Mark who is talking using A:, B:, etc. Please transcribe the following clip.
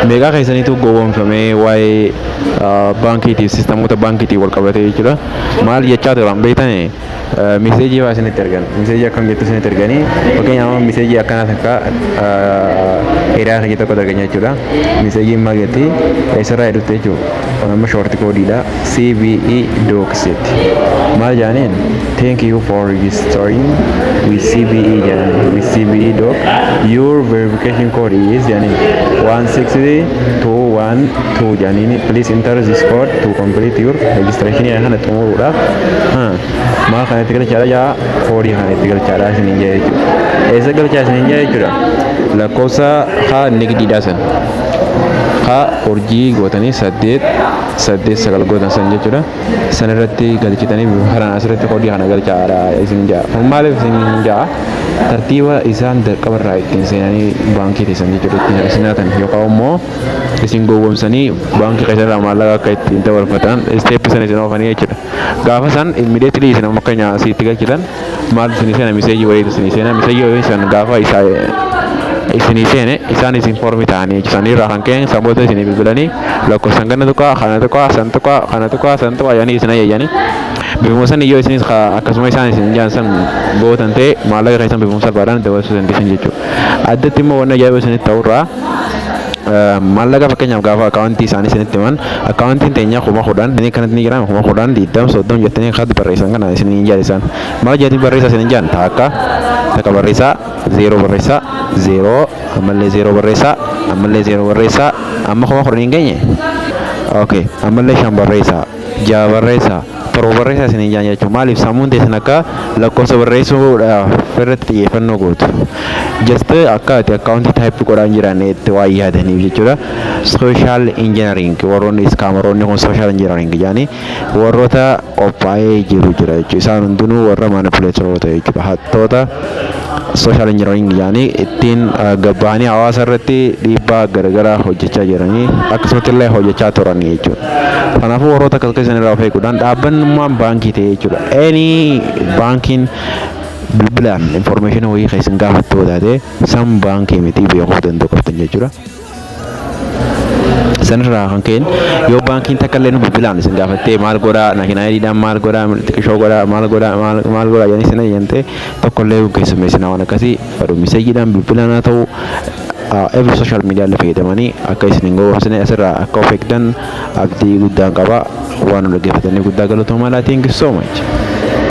A: Meeqa keessaniitu gowwoomfamee waa'ee baankiitiif sisteemota baankiitiif wal qabatee jechuudha. Maal jechaa turan beektanii miseejii waa isinitti ergan miseejii akkam jettu isinitti erganii fakkeenyaaf miseejii akkanaa takka hiriyaa kan tokko arganya jechuudha. Miseejiin maal jetti eessarraa hedduutti jechuudha. Amma shoorti koodiidha CBE Docsiti. Maal jaaniin thank you for registering with CBE jaaniin with CBE Doc. Your verification code is jaaniin 16212 jaaniin please enter this code to complete your registration yaa kana xumuruudhaaf maal kanatti galchaadha jaa koodii kanatti galchaadha isiniin jaa jechuudha. Eessa galchaa isiniin jaa jechuudha. Lakkoofsa haa nigdiidha san haa urjii gootanii 8 gootan san jechuudha. San irratti galchitanii haraan asirratti koodii kana galchaadha isiniin jaa. Maaliif isiniin jaa tartiiba isaan dirqamarraa ittiin seenanii baankii teessan jechuudha ittiin seenatan yookaan immoo isin gowwoomsanii baankii keessarraa maallaqa akka ittiin dabarfatan isteeppi sana isin oofanii jechuudha. Gaafa san immediately isin amma keenya asitti galchitan maal isinii seena miseejii wayiitu isinii seena miseejii wayii san gaafa isinii seene isaan isin foormii ta'anii jechuudha. Irraa kan ka'e sammuu isinii bilbilanii lakkoofsan kana tuqaa kana tuqaa san tuqaa kana tuqaa san tuqaa yaanii isin ayyaanii bifuma san iyyoo isinis akkasuma isaan isin jaan san gootan ta'e maallaqa keessan bifuma salphaadhaan dabarsuu dandeessan jechuudha. Addatti immoo wanni ajaa'iba isinitti ta'urraa maallaqa fakkeenyaaf gaafa akaawuntii isaanii isinitti himan akaawuntiin teenyaa 10,000 inni kanatti ni jira 10,000 20 jettanii akkatti barreessan kana isiniin jaan isaan maal jettanii barreessaa isiniin jaan takka barreessaa 0 barreessaa 0 ammallee 0 barreessaa ammallee 0 barreessaa amma 10,000 hin geenye okay ammallee 5 barreessaa 6 barreessaa torba barreessaa isiniin jaan jechuudha. Maaliif sammuun teessan akka lakkoofsa barreessuudhaaf irratti xiyyeeffannoo gootu. Just akka ati akaawuntii taayippii godhaan jiran itti waa yaadaniif jechuudha. Social engineering warroonni iskaamaroonni kun social engineering jedhanii warroota qophaa'ee jiru jira jechuudha. Isaan hundinuu warra manipuleetoroota jechuudha. Hattoota social engineering jedhanii ittiin gabbahanii hawaasa irratti dhiibbaa garaagaraa hojjechaa jiranii akkasumas illee hojjechaa turanii jechuudha. Kanaafuu warroota akkas keessan irraa of eeguudhaan dhaabbannummaan baankii ta'e jechuudha. Any baankiin bilbilaan information wayii keessan gaafattuu taate san baankii miti beekuuf danda'u qabdan jechuudha. Sanirraa kan ka'een yoo baankiin takka illee nu bilbilaan isin gaafattee maal godhaa naashinaaliidhaan maal godhaa xiqqishoo godhaa maal godhaa jedhanii isin ayyante tokko illee keessummeessinaa waan akkasii fadhu miseejiidhaan bilbilaan haa ta'u every social media illee fayyadamanii akka isin hin gowwoomsine asirraa akka of eegdan abdii guddaan qaba waan nu dhaggeeffatanii guddaa galatoomaa laa thank you so much.